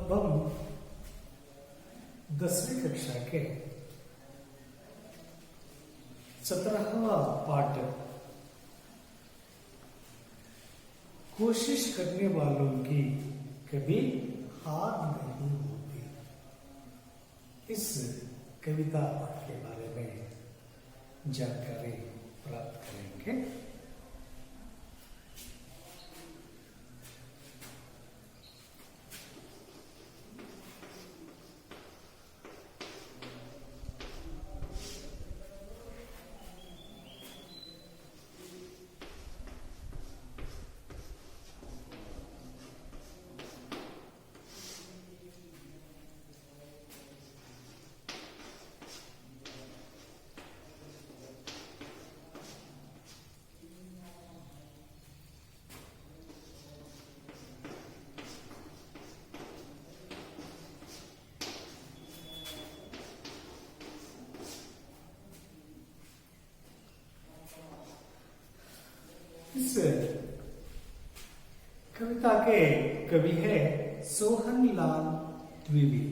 अब हम 10वीं कक्षा के 17वां पाठ कोशिश करने वालों की कभी हार नहीं होती, इस कविता पाठ के बारे में जानकारी प्राप्त करेंगे। इस कविता के कवि है सोहनलाल द्विवेदी।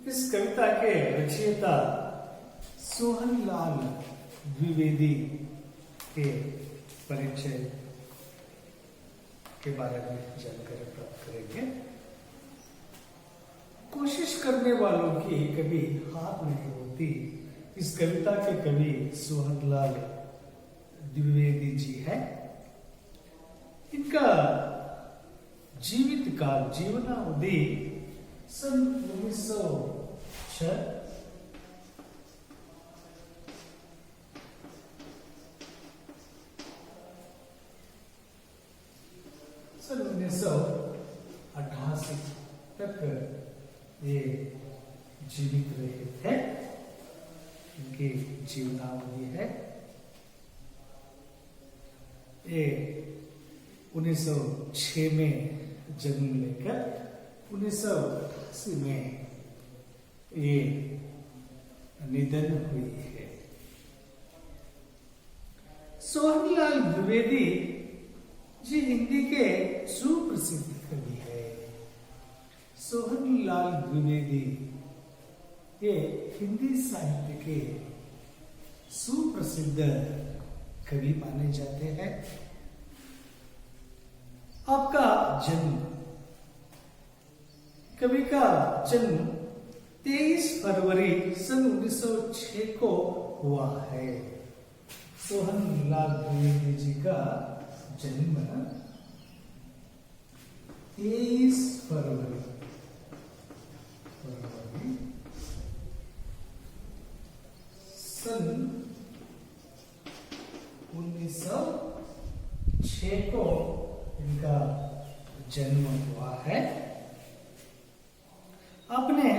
इस कविता के रचयिता सोहनलाल द्विवेदी के परिचय के बारे में जानकारी प्राप्त करेंगे। कोशिश करने वालों की कभी हार नहीं होती, इस कविता के कवि सोहनलाल द्विवेदी जी है। इनका जीवित काल जीवनावधि सन 1906 सन 1988 तक ये जीवित रहे थे। इनकी जीवनावधि है। ये 1906 में जन्म लेकर 1988 में ये निधन हुई है। सोहनलाल द्विवेदी जी हिंदी के सुप्रसिद्ध कवि है। सोहनलाल द्विवेदी ये हिंदी साहित्य के सुप्रसिद्ध कवि माने जाते हैं। आपका जन्म कवि का जन्म 23 फरवरी सन 1906 को हुआ है। सोहनलाल द्विवेदी जी का जन्म 23 फरवरी सन 1906 को इनका जन्म हुआ है। आपने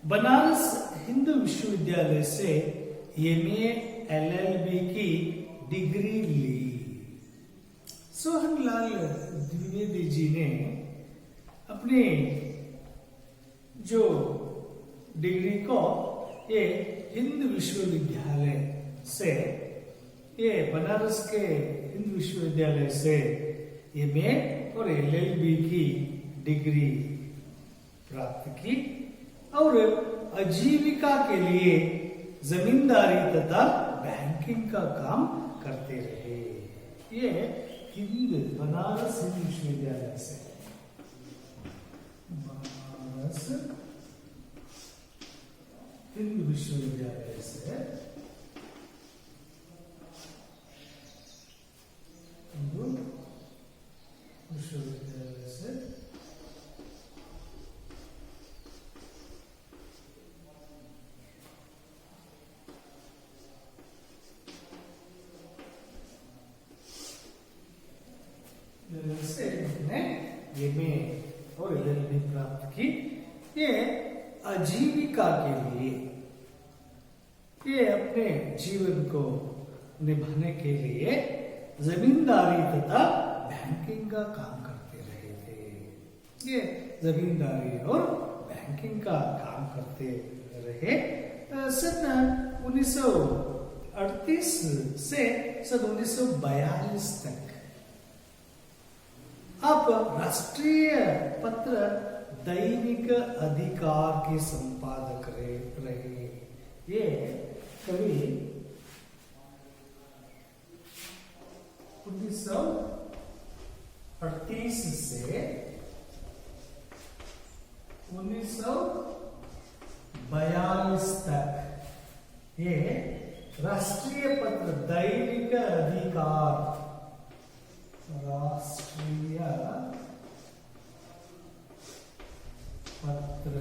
बनारस हिंदू विश्वविद्यालय से एमए एलएलबी की डिग्री ली। सोहनलाल द्विवेदी जी ने अपनी जो डिग्री को ये हिंदू विश्वविद्यालय से, ये बनारस के हिंदू विश्वविद्यालय से एमए और एलएलबी की डिग्री प्राप्त की और आजीविका के लिए जमींदारी तथा बैंकिंग का काम करते रहे। ये बनारस हिंदू विश्वविद्यालय से, बनारस हिंदू विश्वविद्यालय से से एमए और एलएलबी प्राप्त की ये आजीविका के लिए, ये अपने जीवन को निभाने के लिए जमींदारी तथा बैंकिंग का काम करते रहे थे। ये जमींदारी और बैंकिंग का काम करते रहे। सन 1938 से सन 1942 तक आप राष्ट्रीय पत्र दैनिक अधिकार के संपादक रहे। ये कवि 1938 से 1942 तक ये राष्ट्रीय पत्र दैनिक अधिकार, राष्ट्रीय पत्र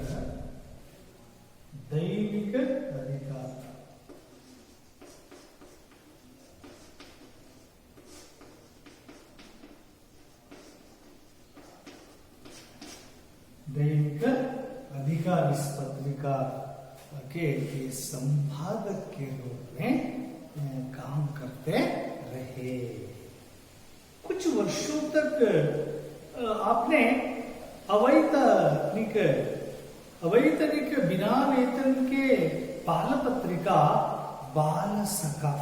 दैनिक अधिकार, दैनिक अधिकार इस पत्रिका के संपादक के रूप में काम करते रहे। कुछ वर्षों तक आपने अवैतनिक बिना वेतन के बाल पत्रिका बाल सखा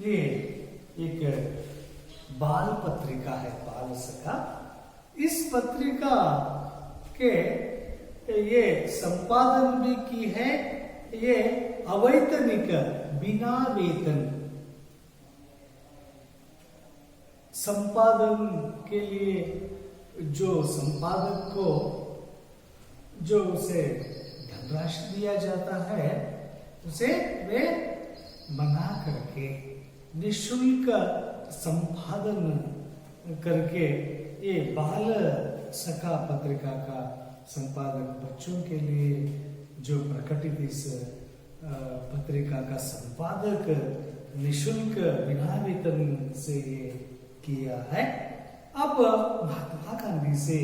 ये एक बाल पत्रिका है, बाल सखा। इस पत्रिका के ये संपादन भी की है। ये अवैतनिक बिना वेतन संपादन के लिए जो संपादक को जो उसे धनराशि दिया जाता है, उसे वे मना करके निःशुल्क संपादन करके ये बाल सखा पत्रिका का संपादक बच्चों के लिए जो प्रकटित इस पत्रिका का संपादक निःशुल्क बिना वेतन से ये किया है। अब महात्मा गांधी से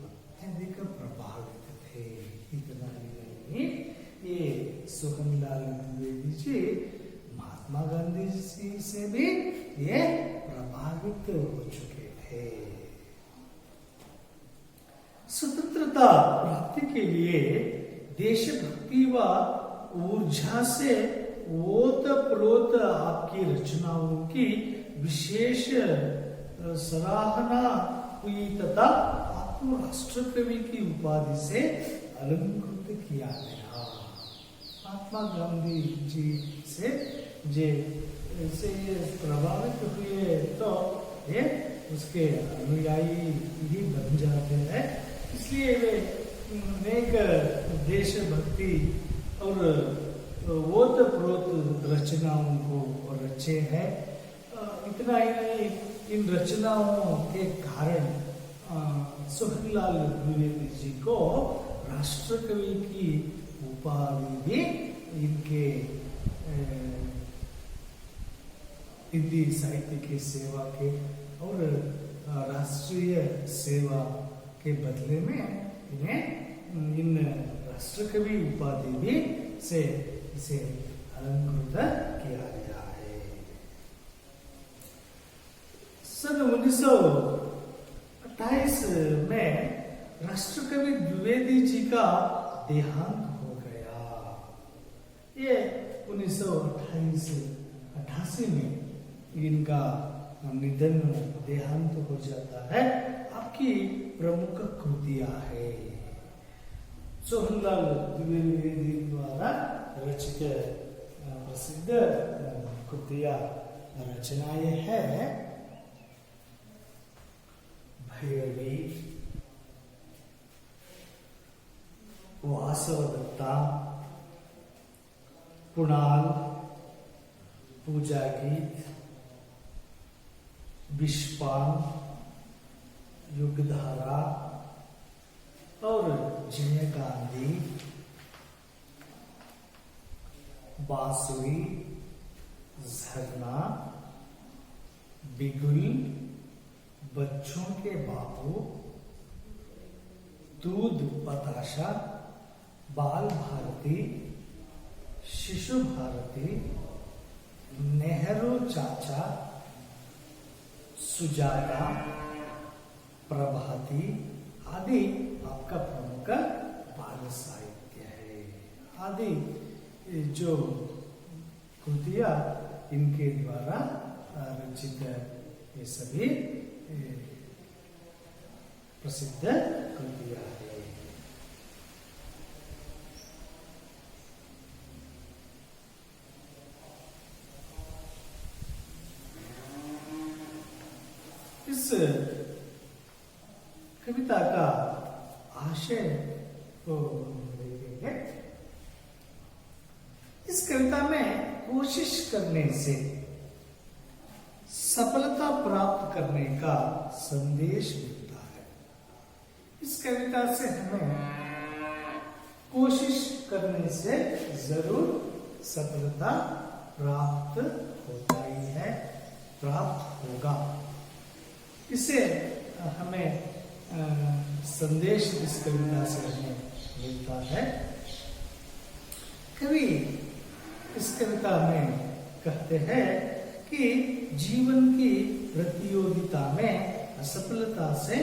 अत्यधिक प्रभावित थे। इतना ही नहीं, ये सोहनलाल द्विवेदी जी महात्मा गांधी जी से भी ये प्रभावित हो चुके थे। स्वतंत्रता प्राप्ति के लिए देशभक्ति व ऊर्जा से ओतप्रोत आपकी रचनाओं की विशेष सराहना हुई तथा आपको राष्ट्रकवि की उपाधि से अलंकृत किया गया। महात्मा गांधी जी से प्रभावित हुए तो ये उसके अनुयायी ही बन जाते हैं। इसलिए वे अनेक देशभक्ति और ओतप्रोत रचनाओं को रचे हैं। इतना ही नहीं, इन रचनाओं के कारण सोहनलाल द्विवेदी जी को राष्ट्रकवि की उपाधि भी इनके हिंदी साहित्य की सेवा के और राष्ट्रीय सेवा के बदले में इन्हें इन राष्ट्रकवि उपाधि भी से इसे अलंकृत किया गया है। सन 1928 में राष्ट्रकवि द्विवेदी जी का देहांत हो गया। ये 1988 में इनका निधन देहांत हो जाता है। आपकी प्रमुख कृतियां है सोहनलाल द्विवेदी द्वारा रचित प्रसिद्ध कृतियां रचनाएं है भैरवी, वासवदत्ता, कुणाल, पूजा गीत, विश्वान, युगधारा और जय गांधी, बांसुरी, झरना, बिगुल, बच्चों के बाबू, दूध बताशा, बाल भारती, शिशु भारती, नेहरू चाचा, सुजाता, प्रभाती आदि आपका प्रमुख बाल साहित्य है। आदि जो कृतियां इनके द्वारा रचित ये सभी प्रसिद्ध कृतियां है। इस कविता का आशय को देखेंगे। इस कविता में कोशिश करने से सफलता प्राप्त करने का संदेश मिलता है। इस कविता से हमें कोशिश करने से जरूर सफलता प्राप्त होता ही है, प्राप्त होगा। इसे हमें संदेश इस कविता से हमें मिलता है। कवि इस कविता में कहते हैं कि जीवन की प्रतियोगिता में असफलता से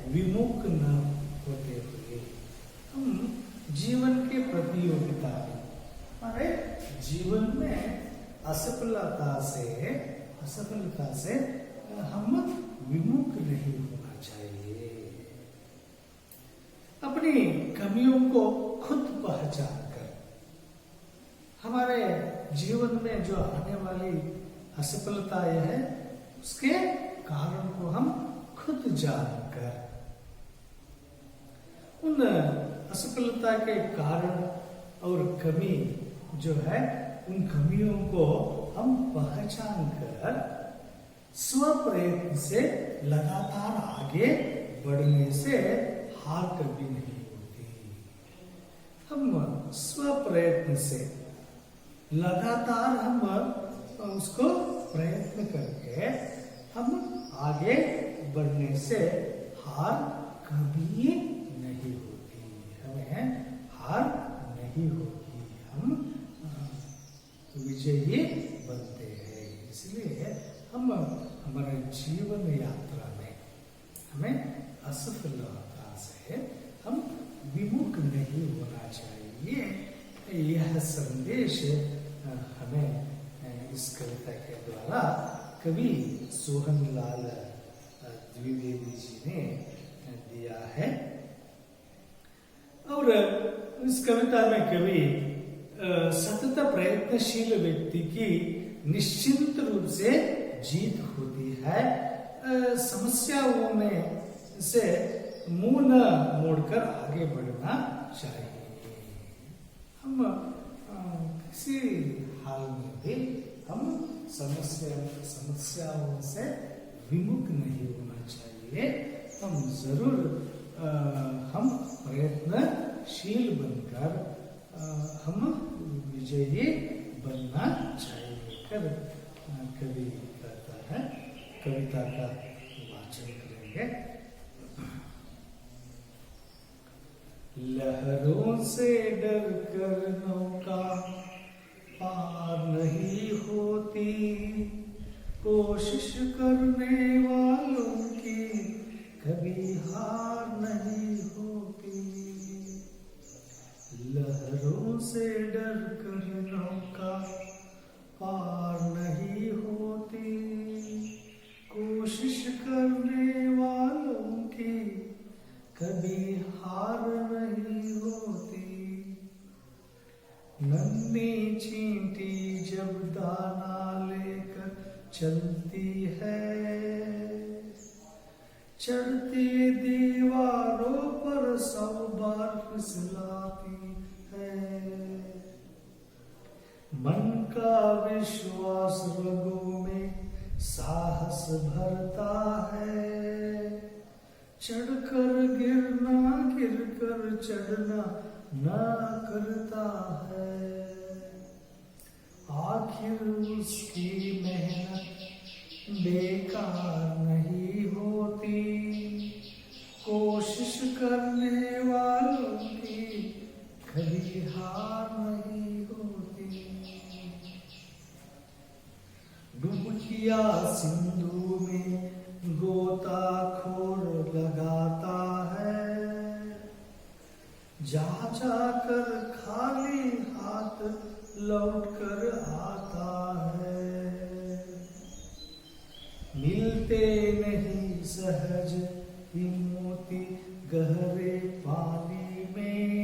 विमुख न होते हुए हम जीवन के प्रतियोगिता में हमारे जीवन में असफलता से हम विमुख नहीं होना चाहिए। अपनी कमियों को खुद पहचान कर हमारे जीवन में जो आने वाली असफलताएं है उसके कारण को हम खुद जानकर उन असफलता के कारण और कमी जो है उन कमियों को हम पहचान कर स्व प्रयत्न से लगातार आगे बढ़ने से हार कभी नहीं होती। हम स्व प्रयत्न से लगातार हम उसको प्रयत्न करके हम आगे बढ़ने से हार कभी नहीं होती, हमें हार नहीं होगी, हम विजयी बनते हैं। इसलिए हम हमारे जीवन यात्रा में हमें असफलता से हम विमुख नहीं होना चाहिए। यह संदेश हमें इस कविता के द्वारा कवि सोहनलाल द्विवेदी जी ने दिया है। और इस कविता में कवि सतत प्रयत्नशील व्यक्ति की निश्चिंत रूप से जीत होती है। समस्याओं में से मुंह न मोड़कर आगे बढ़ना चाहिए। हम किसी हाल में भी हम समस्याओं से विमुख नहीं होना चाहिए। हम जरूर हम प्रयत्नशील बनकर हम विजयी बनना चाहिए कर कवि कहता है। कविता का वाचन करेंगे। लहरों से डर कर नौका पार नहीं होती, कोशिश करने वालों की कभी हार नहीं होती। लहरों से डर कर नौका पार नहीं होती, कोशिश करने वालों की कभी हार नहीं होती। नन्ही चींटी जब दाना लेकर चलती है, चढ़ती दीवारों पर 100 बार फिसलाती है। मन का विश्वास रगों में साहस भरता है, चढ़कर गिरना गिरकर चढ़ना ना करता है। आखिर उसकी मेहनत बेकार नहीं होती, कोशिश करने वालों की कभी हार नहीं होती। डुबकिया सिंधु में गोताखोर लगाता है, जा जाकर खाली हाथ लौट कर आता है। मिलते नहीं सहज ही मोती गहरे पानी में,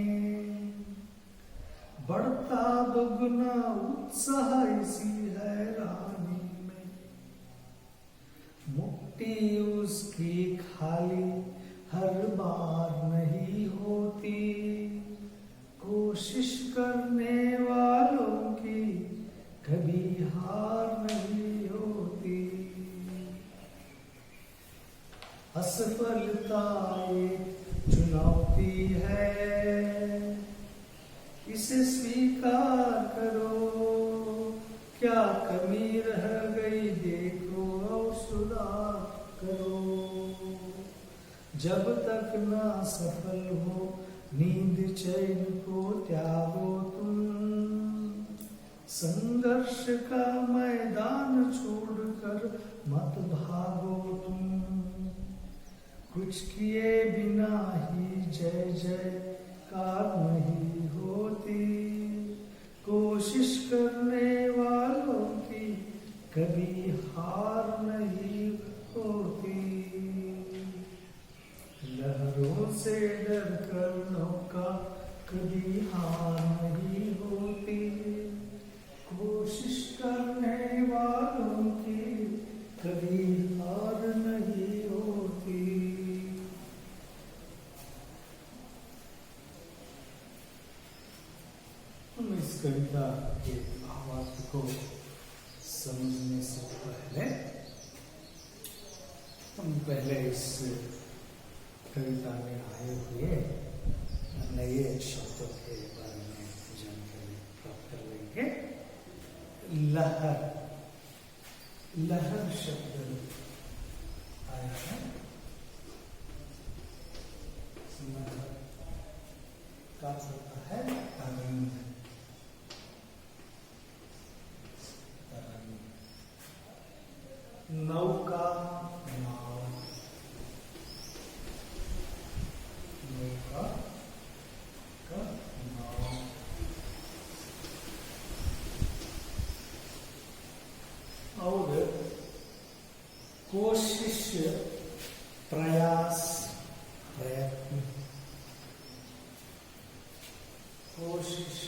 बढ़ता दुगना उत्साह इसी हैरानी में। मुट्ठी उसकी खाली हर बार नहीं होती, कोशिश करने वालों की कभी हार नहीं होती। असफलता एक चुनौती है, इसे स्वीकार करो, क्या कमी रह गई देखो और सुधार करो। जब तक ना सफल हो नींद चैन को त्यागो तुम, संघर्ष का मैदान छोड़कर मत भागो तुम। कुछ किए बिना ही जय जयकार नहीं होती, कोशिश करने वालों की कभी हार नहीं होती। लहरों से डर कर नौका कभी हार नहीं होती, कोशिश करने वालों की कभी हार नहीं होती। हम इस कविता के भावार्थ को समझने से पहले हम पहले इस कविता में आए हुए नए शब्दों के बारे में जानकारी प्राप्त कर लेंगे। लहर, लहर शब्द आया है, लहर का होता है तरंग। नौका, नाव, नौका का नाव। और कोशिश, प्रयास, प्रयत्न। कोशिश,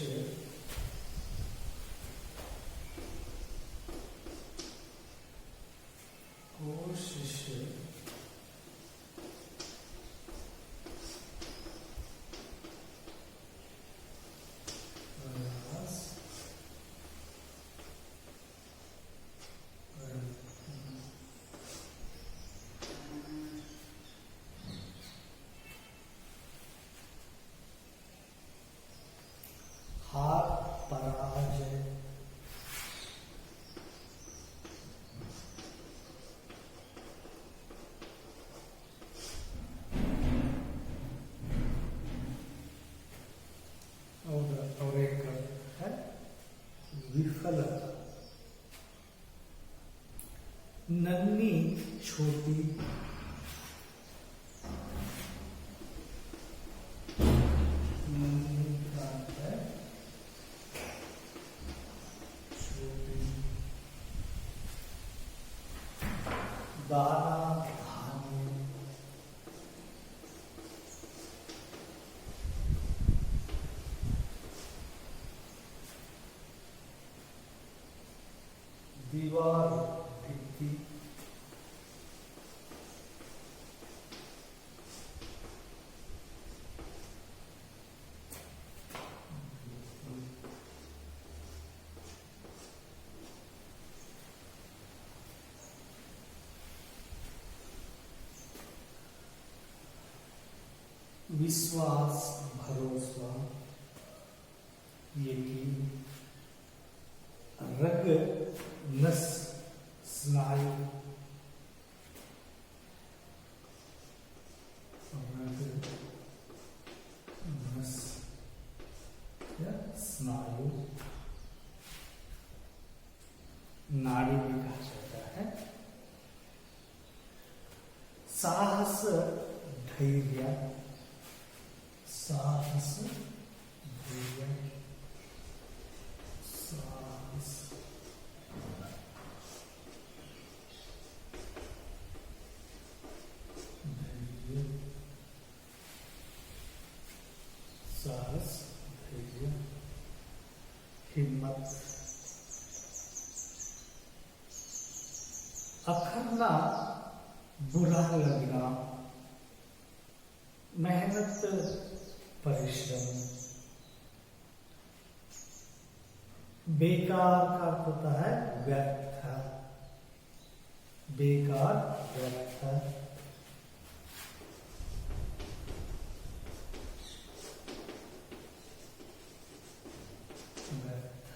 कोशिश, प्रयास, हार, पराजय। और एक है विफलता। नन्ही छोटी, नन्ही का है छोटी, दाना धान्य। दीवार, भित्ति। विश्वास, भरोसा, यकीन। रग, नस, स्नायु, नस या स्नायु, नाड़ी भी कहा जाता है। साहस, धैर्य, साहस, धैर्य, साहस, धैर्य, साहस, धैर्य, हिम्मत, अखरना, बुरा लगना, मेहनत, परिश्रम, बेकार का अर्थ होता है व्यर्थ, बेकार, व्यर्थ, व्यर्थ,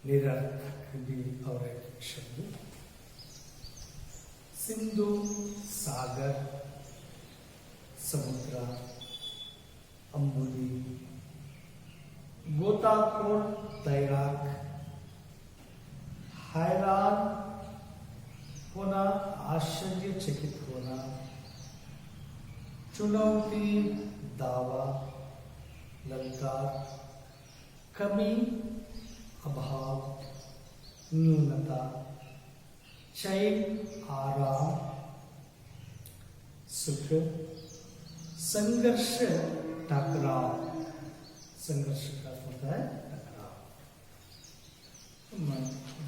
निरर्थक भी और एक शब्द। सिंधु, सागर, समुद्र, अम्बुदी, गोताखोर, तैराक, हैरान होना, आश्चर्यचकित होना, चुनौती, दावा, ललकार, कमी, अभाव, न्यूनता, चैन, आराम, सुख, संघर्ष, टकराव, संघर्ष का होता है टकराव। हम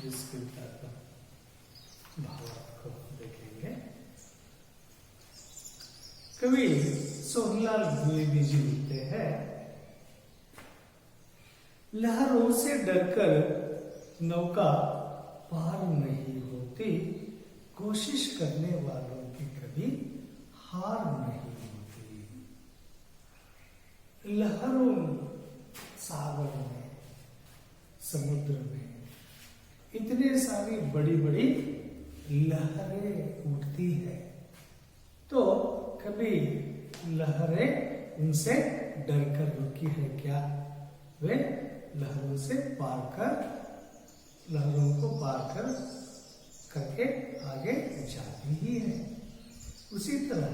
जिसके भाव को देखेंगे। कवि सोहनलाल द्विवेदी जी लिखते हैं, लहरों से डरकर नौका पार नहीं होती, कोशिश करने वालों की कभी हार नहीं होती। लहरों, सागर में, समुद्र में इतने सारी बड़ी बड़ी लहरें उठती है, तो कभी लहरें उनसे डरकर रुकी है क्या? वे लहरों से पार कर, लहरों को पार कर करके आगे जाती ही है। उसी तरह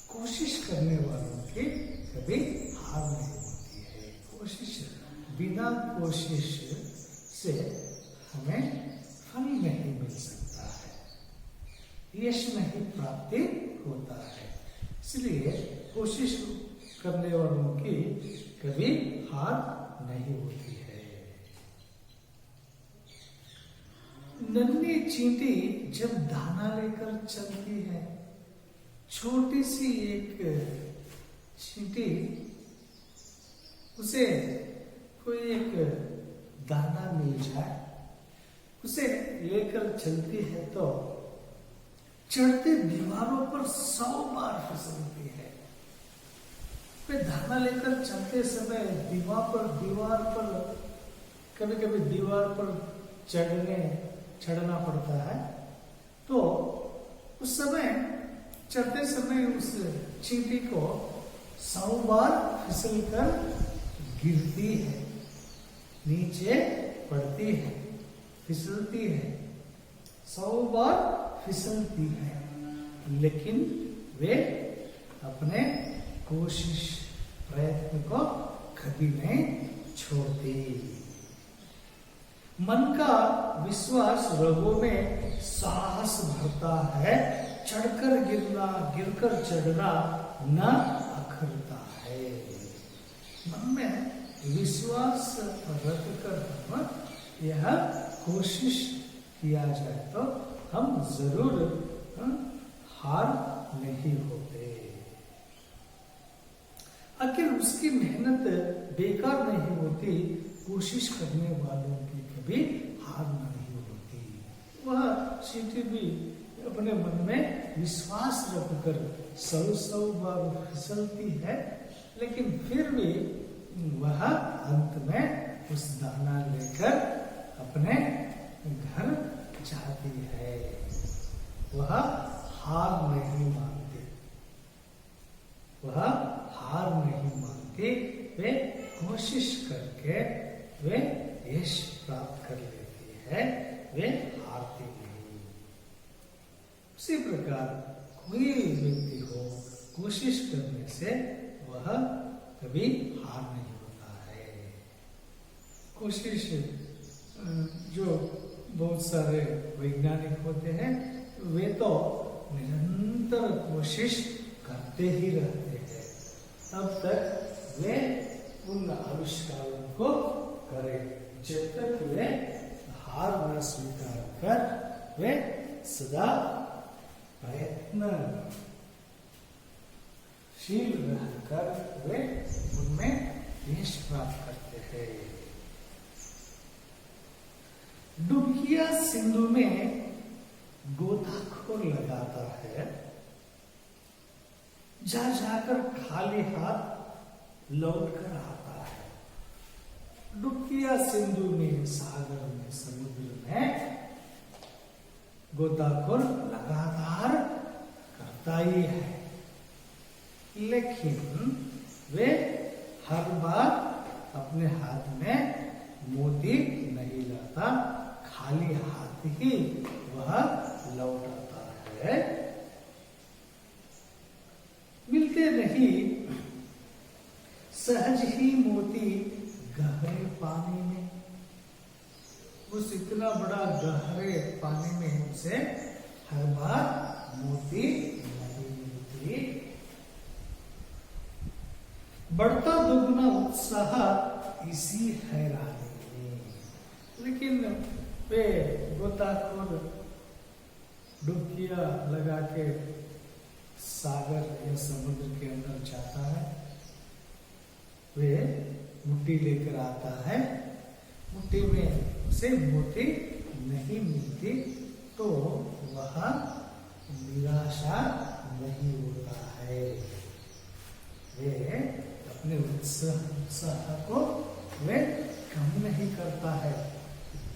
कोशिश करने वालों की कभी हार नहीं होती है। कोशिश, बिना कोशिश से हमें फल नहीं मिल सकता है, यश नहीं प्राप्ति होता है। इसलिए कोशिश करने वालों की कभी हार नहीं होती है। नन्ही चींटी जब दाना लेकर चलती है, छोटी सी एक चींटी उसे कोई एक दाना मिल जाए, उसे लेकर चलती है तो चढ़ते दीवारों पर 100 बार फिसलती है। वे दाना लेकर चलते समय दीवार पर कभी कभी दीवार पर चढ़ना पड़ता है, तो उस समय चढ़ते समय उस चींटी को 100 बार फिसल कर गिरती है, नीचे पड़ती है, फिसलती है, 100 बार फिसलती है, लेकिन वे अपने कोशिश प्रयत्न को कभी नहीं छोड़ती। मन का विश्वास रगों में साहस भरता है, चढ़कर गिरना, गिरकर चढ़ना न अखरता है। मन में विश्वास रखकर यह कोशिश किया जाए तो हम जरूर हार नहीं होते। आखिर उसकी मेहनत बेकार नहीं होती, कोशिश करने वालों की कभी हार नहीं होती। वह चींटी भी अपने मन में विश्वास रखकर 100 बार फिसलती है, लेकिन फिर भी वह अंत में उस दाना लेकर अपने घर जाती है। वह हार नहीं मानती, वह हार नहीं मानती, वे कोशिश करके वे यश प्राप्त कर लेती है, वे हारती नहीं। उसी प्रकार कोई व्यक्ति हो, कोशिश करने से वह कभी हार नहीं होता है। कोशिश, जो बहुत सारे वैज्ञानिक होते हैं वे तो निरंतर कोशिश करते ही रहते हैं, तब तक वे उन आविष्कारों को करें जब तक वे हार न स्वीकार कर वे सदा प्रयत्नशील रहकर वे उनमें यश प्राप्त करते हैं। डुबकिया सिंधु में गोताखोर लगाता है, जा जाकर खाली हाथ लौट कर आता है। डुबकिया सिंधु में, सागर में, समुद्र में गोताखोर लगातार करता ही है, लेकिन वे हर बार अपने हाथ में मोती नहीं लाता, खाली हाथ ही वह लौट आता है। मिलते नहीं सहज ही मोती गहरे पानी में, उस इतना बड़ा गहरे पानी में उसे हर बार मोती नहीं मिलती। बढ़ता दुगना उत्साह इसी हैरानी में, लेकिन वे गोताखोर डुबकिया लगा के सागर या समुद्र के अंदर जाता है, वे मुट्ठी लेकर आता है, मुट्ठी में उसे मोती नहीं मिलती तो वह निराशा नहीं होता है, वे अपने उत्साह को वे कम नहीं करता है,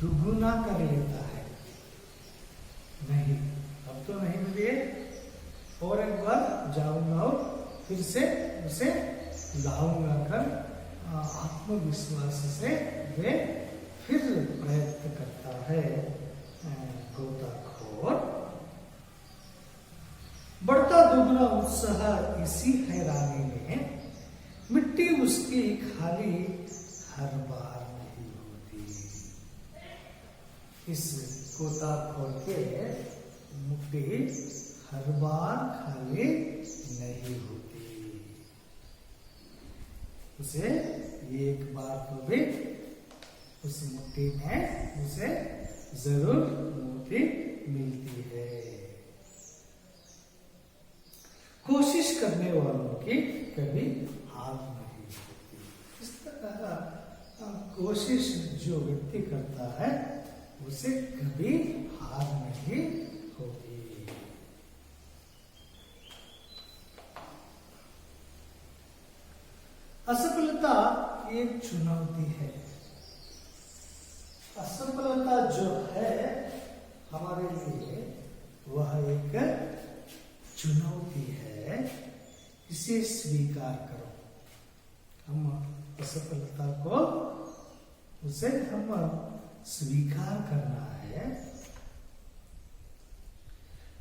दुगुना कर लेता है। नहीं, अब तो नहीं मिले, और एक बार जाऊंगा और फिर से उसे लाऊंगा कर आत्मविश्वास से वे फिर प्रयत्न करता है गोताखोर। बढ़ता दुगना उत्साह इसी हैरानी में, मिट्टी उसकी खाली हर बार नहीं होती। इस गोताखोर के मुट्ठी हर बार खाली नहीं होती, उसे एक बार तो भी उस मुट्ठी में उसे जरूर मोती मिलती है। कोशिश करने वालों की कभी हार नहीं होती। इस तरह कोशिश जो व्यक्ति करता है उसे कभी हार नहीं होती। असफलता एक चुनौती है। असफलता जो है हमारे लिए वह एक चुनौती है, इसे स्वीकार करो। हम असफलता को उसे हम स्वीकार करना है।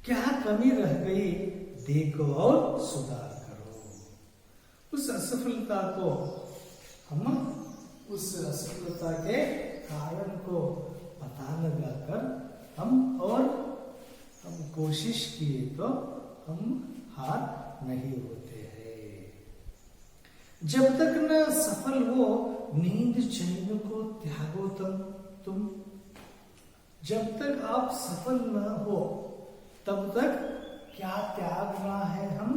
क्या कमी रह गई देखो और सुधार करो। उस असफलता को हम उस असफलता के कारण को पता लगाकर हम कोशिश किए तो हम हार नहीं होते हैं। जब तक न सफल हो नींद चैन को त्यागो तुम। जब तक आप सफल न हो तब तक क्या त्यागना है? हम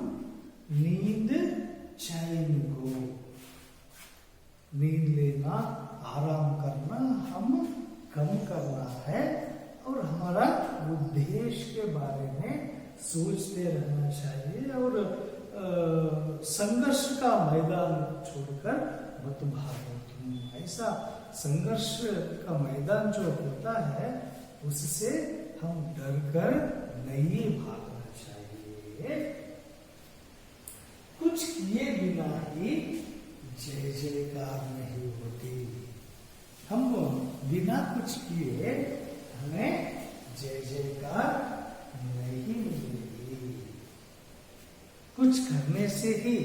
नींद चैन को। नींद लेना, आराम करना हम कम करना है और हमारा उद्देश्य के बारे में सोचते रहना चाहिए और संघर्ष का मैदान छोड़कर मत भागो। ऐसा संघर्ष का मैदान जो होता है उससे हम डर कर नहीं भागना चाहिए। कुछ किए बिना ही जय जयकार नहीं होती। हम बिना कुछ किए हमें जय जयकार नहीं मिलेगी। कुछ करने से ही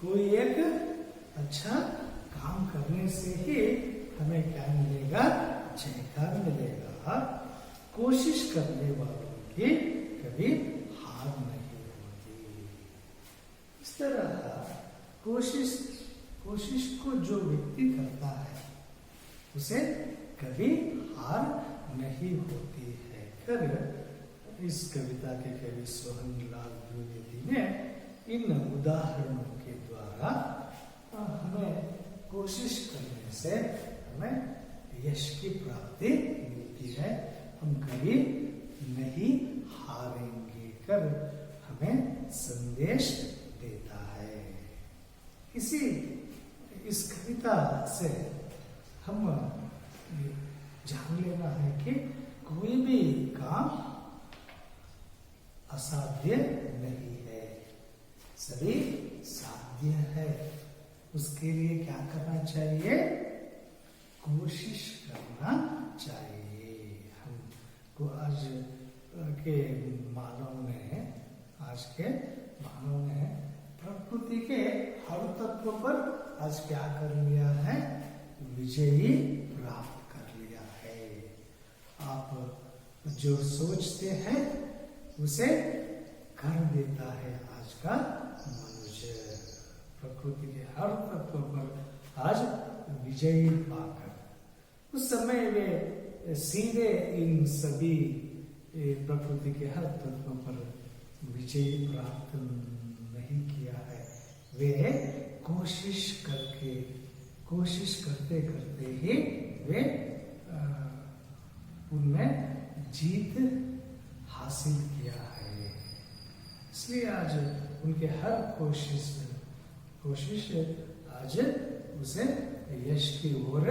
कोई एक अच्छा काम करने से ही हमें क्या मिलेगा? जयकार मिलेगा। कोशिश करने वालों की कभी हार नहीं होती। इस तरह कोशिश को जो व्यक्ति करता है उसे कभी हार नहीं होती है। कर इस कविता के कवि सोहनलाल द्विवेदी ने इन उदाहरणों के द्वारा हमें कोशिश करने से हमें यश की प्राप्ति मिलती है। हम कभी नहीं हारेंगे कर हमें संदेश देता है। इस कविता से हम जान लेना है कि कोई भी काम असाध्य नहीं है, सभी साध्य है। उसके लिए क्या करना चाहिए? कोशिश करना चाहिए। हमको आज के मानव ने प्रकृति के हर तत्व पर आज क्या कर लिया है? विजयी प्राप्त कर लिया है। आप जो सोचते हैं उसे कर देता है आज का मनुष्य। प्रकृति के हर तत्व पर आज विजयी पाकर उस समय वे सीधे इन सभी प्रकृति के हर तत्व पर विजय प्राप्त नहीं किया है। वे कोशिश करते करते ही वे उनमें जीत हासिल किया है। इसलिए आज उनके हर कोशिश आज उसे यश की ओर